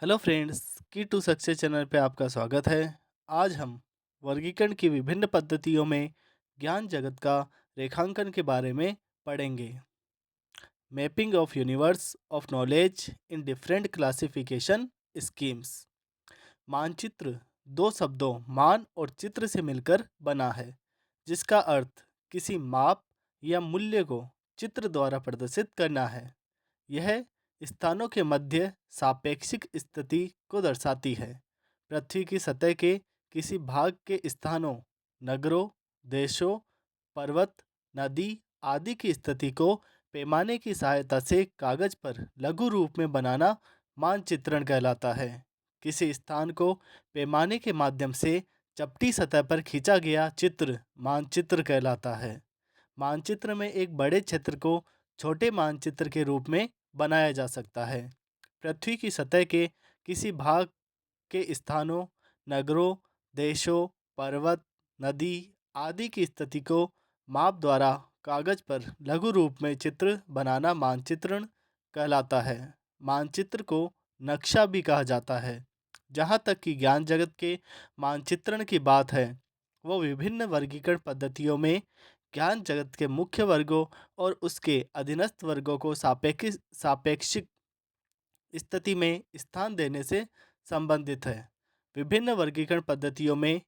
Hello friends, की to success channel पे आपका स्वागत है। आज हम वर्गीकरण की विभिन्न पद्धतियों में ज्ञान जगत का रेखांकन के बारे में पढ़ेंगे। Mapping of universe of knowledge in different classification schemes. मानचित्र दो शब्दों मान और चित्र से मिलकर बना है, जिसका अर्थ किसी माप या मूल्य को चित्र द्वारा प्रदर्शित करना है। यह स्थानों के मध्य सापेक्षिक स्थिति को दर्शाती है। पृथ्वी की सतह के किसी भाग के स्थानों, नगरों, देशों, पर्वत, नदी आदि की स्थिति को पैमाने की सहायता से कागज पर लघु रूप में बनाना मानचित्रण कहलाता है। किसी स्थान को पैमाने के माध्यम से चपटी सतह पर खींचा गया चित्र मानचित्र कहलाता है। मानचित्र में एक बड़े क्षेत्र को छोटे मानचित्र के रूप में बनाया जा सकता है। पृथ्वी की सतह के किसी भाग के स्थानों, नगरों, देशों, पर्वत, नदी आदि की स्थिति को माप द्वारा कागज पर लघु रूप में चित्र बनाना मानचित्रण कहलाता है। मानचित्र को नक्शा भी कहा जाता है। जहाँ तक कि ज्ञान जगत के मानचित्रण की बात है, वो विभिन्न वर्गीकरण पद्धतियों में ज्ञान जगत के मुख्य वर्गों और उसके अधीनस्थ वर्गों को सापेक्षिक स्थिति में स्थान देने से संबंधित है। विभिन्न वर्गीकरण पद्धतियों में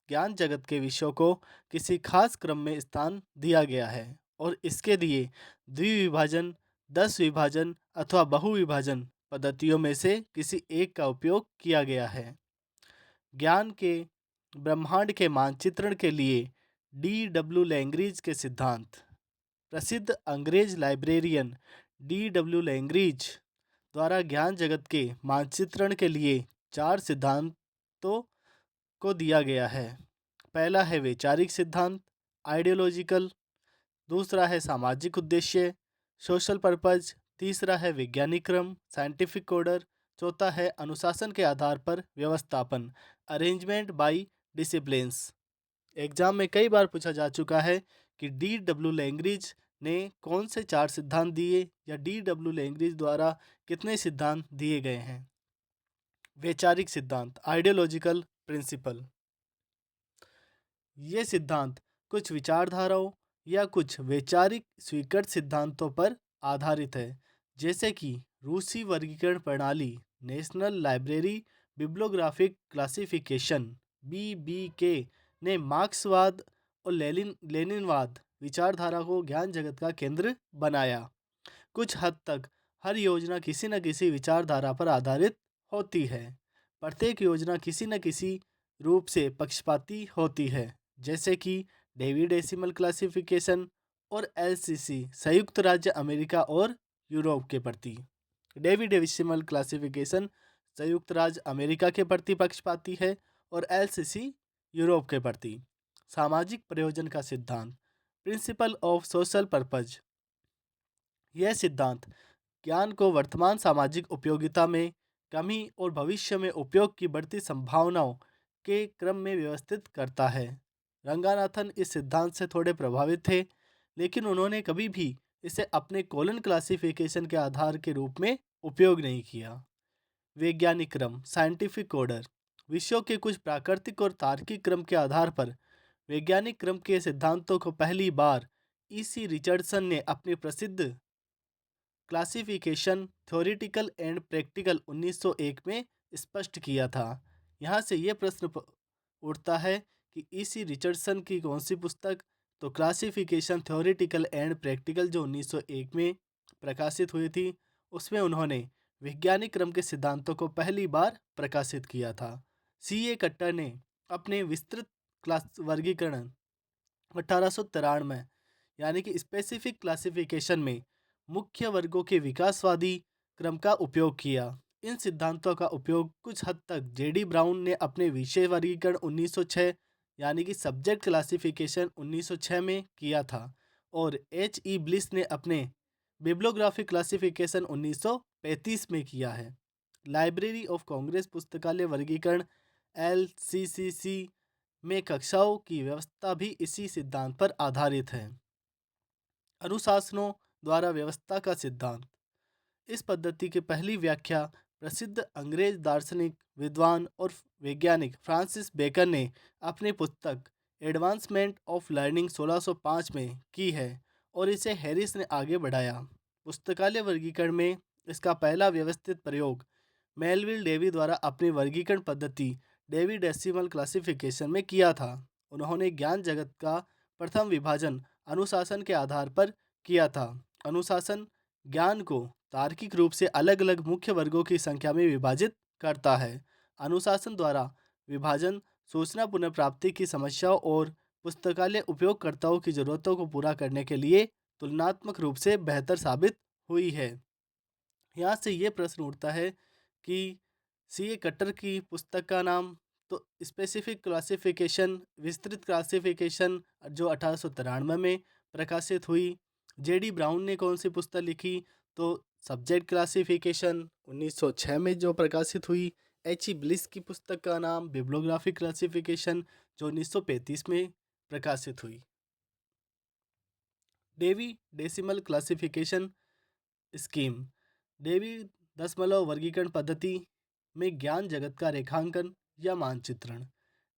ज्ञान जगत के विषयों को किसी खास क्रम में स्थान दिया गया है और इसके लिए द्विविभाजन, दस विभाजन अथवा बहुविभाजन पद्धतियों में से किसी एक का उपयोग किया गया है। ज्ञान के ब्रह्मांड के मानचित्रण के लिए D. W. लैंग्रीज के सिद्धांत। प्रसिद्ध अंग्रेज लाइब्रेरियन D. W. लैंग्रीज द्वारा ज्ञान जगत के मानचित्रण के लिए चार सिद्धांतों को दिया गया है। पहला है वैचारिक सिद्धांत, आइडियोलॉजिकल। दूसरा है सामाजिक उद्देश्य, सोशल पर्पज। तीसरा है वैज्ञानिक क्रम, साइंटिफिक ऑर्डर। चौथा है अनुशासन के आधार पर व्यवस्थापन, अरेंजमेंट बाय डिसिप्लिन्स। एग्जाम में कई बार पूछा जा चुका है कि D. W. लैंग्रीज ने कौन से चार सिद्धांत दिए या D. W. लैंग्रीज द्वारा कितने सिद्धांत दिए गए हैं। वैचारिक सिद्धांत, आइडियोलॉजिकल प्रिंसिपल। ये सिद्धांत कुछ विचारधाराओं या कुछ वैचारिक स्वीकृत सिद्धांतों पर आधारित है, जैसे कि रूसी वर्गीकरण प्रणाली, national library bibliographic classification (BBK) ने मार्क्सवाद और लेनिनवाद विचारधारा को ज्ञान जगत का केंद्र बनाया। कुछ हद तक हर योजना किसी न किसी विचारधारा पर आधारित होती है। प्रत्येक योजना किसी न किसी रूप से पक्षपाती होती है, जैसे कि डेवी डेसिमल क्लासिफिकेशन और LCC संयुक्त राज्य अमेरिका और यूरोप के प्रति। डेवी डेसिमल क्लासिफिकेशन संयुक्त राज्य अमेरिका के प्रति पक्षपाती है और LCC यूरोप के प्रति। सामाजिक प्रयोजन का सिद्धांत, प्रिंसिपल ऑफ सोशल पर्पज। यह सिद्धांत ज्ञान को वर्तमान सामाजिक उपयोगिता में कमी और भविष्य में उपयोग की बढ़ती संभावनाओं के क्रम में व्यवस्थित करता है। रंगानाथन इस सिद्धांत से थोड़े प्रभावित थे, लेकिन उन्होंने कभी भी इसे अपने कॉलन क्लासिफिकेशन के आधार के रूप में उपयोग नहीं किया। वैज्ञानिक क्रम, साइंटिफिक ऑर्डर। विषयों के कुछ प्राकृतिक और तार्किक क्रम के आधार पर वैज्ञानिक क्रम के सिद्धांतों को पहली बार E.C. रिचर्डसन ने अपनी प्रसिद्ध क्लासिफिकेशन थ्योरेटिकल एंड प्रैक्टिकल 1901 में स्पष्ट किया था। यहाँ से ये प्रश्न उठता है कि E.C. रिचर्डसन की कौन सी पुस्तक, तो क्लासिफिकेशन थ्योरेटिकल एंड प्रैक्टिकल जो 1901 में प्रकाशित हुई थी, उसमें उन्होंने वैज्ञानिक क्रम के सिद्धांतों को पहली बार प्रकाशित किया था। C.A. कट्टर ने अपने विस्तृत क्लास वर्गीकरण 1893 यानी कि स्पेसिफिक क्लासिफिकेशन में मुख्य वर्गों के विकासवादी क्रम का उपयोग किया। इन सिद्धांतों का उपयोग कुछ हद तक J.D. ब्राउन ने अपने विषय वर्गीकरण 1906 यानी कि सब्जेक्ट क्लासिफिकेशन 1906 में किया था और H.E. ब्लिस ने अपने बिब्लियोग्राफिक क्लासिफिकेशन 1935 में किया है। लाइब्रेरी ऑफ कांग्रेस पुस्तकालय वर्गीकरण LCCC में कक्षाओं की व्यवस्था भी इसी सिद्धांत पर आधारित है। अनुशासनों द्वारा व्यवस्था का सिद्धांत। इस पद्धति की पहली व्याख्या प्रसिद्ध अंग्रेज दार्शनिक, विद्वान और वैज्ञानिक फ्रांसिस बेकन ने अपनी पुस्तक एडवांसमेंट ऑफ लर्निंग 1605 में की है और इसे हैरिस ने आगे बढ़ाया। पुस्तकालय वर्गीकरण में इसका पहला व्यवस्थित प्रयोग मेलविल डेवी द्वारा अपनी वर्गीकरण पद्धति डेवी डेसिमल क्लासिफिकेशन में किया था। उन्होंने ज्ञान जगत का प्रथम विभाजन अनुशासन के आधार पर किया था। अनुशासन ज्ञान को तार्किक रूप से अलग अलग मुख्य वर्गों की संख्या में विभाजित करता है। अनुशासन द्वारा विभाजन सूचना पुनर्प्राप्ति की समस्याओं और पुस्तकालय उपयोगकर्ताओं की ज़रूरतों को पूरा करने के लिए तुलनात्मक रूप से बेहतर साबित हुई है। यहाँ से ये प्रश्न उठता है कि सी ए कटर की पुस्तक का नाम, तो स्पेसिफिक क्लासिफिकेशन, विस्तृत क्लासिफिकेशन, जो 1893 में प्रकाशित हुई। जे डी ब्राउन ने कौन सी पुस्तक लिखी, तो सब्जेक्ट क्लासिफिकेशन 1906 में जो प्रकाशित हुई। एच ई ब्लिस की पुस्तक का नाम बिब्लोग्राफिक क्लासिफिकेशन, जो 1935 में प्रकाशित हुई। Dewey decimal classification scheme. Dewey दशमलव वर्गीकरण पद्धति में ज्ञान जगत का रेखांकन या मानचित्रण।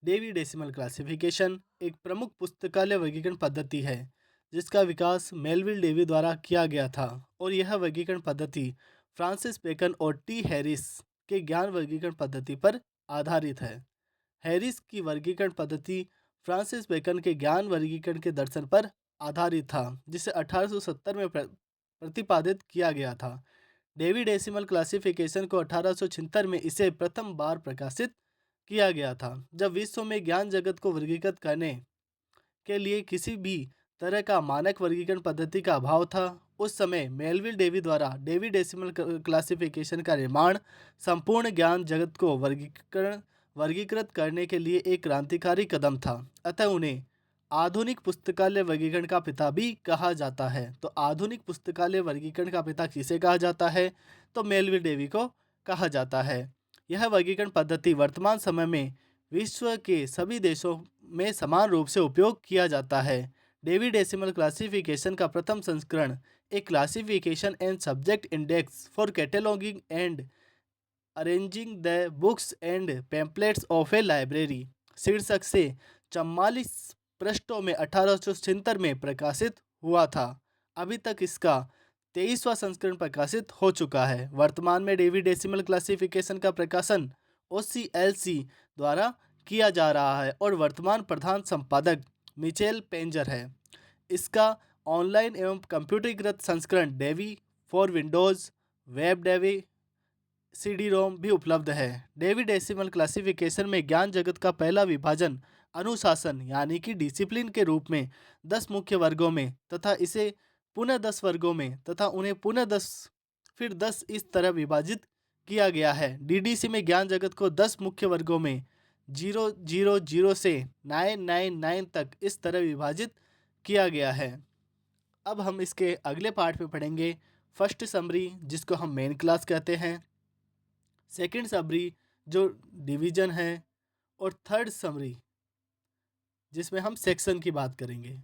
डेवी डेसिमल क्लासिफिकेशन एक प्रमुख पुस्तकालय वर्गीकरण पद्धति है जिसका विकास मेलविल डेवी द्वारा किया गया था और यह वर्गीकरण पद्धति फ्रांसिस बेकन और टी हैरिस के ज्ञान वर्गीकरण पद्धति पर आधारित है। हैरिस की वर्गीकरण पद्धति फ्रांसिस बेकन के ज्ञान वर्गीकरण के दर्शन पर आधारित था जिसे 1870 में प्रतिपादित किया गया था। डेवी डेसिमल क्लासिफिकेशन को 1876 में इसे प्रथम बार प्रकाशित किया गया था जब विश्व में ज्ञान जगत को वर्गीकृत करने के लिए किसी भी तरह का मानक वर्गीकरण पद्धति का अभाव था। उस समय मेलविल डेवी द्वारा डेवी डेसिमल क्लासिफिकेशन का निर्माण संपूर्ण ज्ञान जगत को वर्गीकृत करने के लिए एक क्रांतिकारी कदम था। अतः उन्हें आधुनिक पुस्तकालय वर्गीकरण का पिता भी कहा जाता है। तो आधुनिक पुस्तकालय वर्गीकरण का पिता किसे कहा जाता है, तो मेलविल डेवी को कहा जाता है। यह वर्गीकरण पद्धति वर्तमान समय में विश्व के सभी देशों में समान रूप से उपयोग किया जाता है। डेवी डेसिमल क्लासिफिकेशन का प्रथम संस्करण एक classification and subject index for cataloguing and arranging the books and pamphlets of a library शीर्षक से 44 पृष्ठों में 1876 में प्रकाशित हुआ था। अभी तक इसका 23वां संस्करण प्रकाशित हो चुका है। वर्तमान में डेवी डेसिमल क्लासिफिकेशन का प्रकाशन OCLC द्वारा किया जा रहा है और वर्तमान प्रधान संपादक मिचेल पेंजर है। इसका ऑनलाइन एवं कंप्यूटरीकृत संस्करण Dewey for Windows, web Dewey CD-ROM भी उपलब्ध है। डेवी डेसिमल क्लासिफिकेशन में ज्ञान जगत का पहला विभाजन अनुशासन यानी कि डिसिप्लिन के रूप में 10 मुख्य वर्गों में तथा इसे पुनः 10 वर्गों में तथा उन्हें पुनः 10 फिर 10 इस तरह विभाजित किया गया है। DDC में ज्ञान जगत को 10 मुख्य वर्गों में 000 से 999 तक इस तरह विभाजित किया गया है। अब हम इसके अगले पार्ट में पढ़ेंगे फर्स्ट समरी, जिसको हम मेन क्लास कहते हैं, सेकंड समरी जो डिवीजन है, और थर्ड समरी जिसमें हम सेक्शन की बात करेंगे।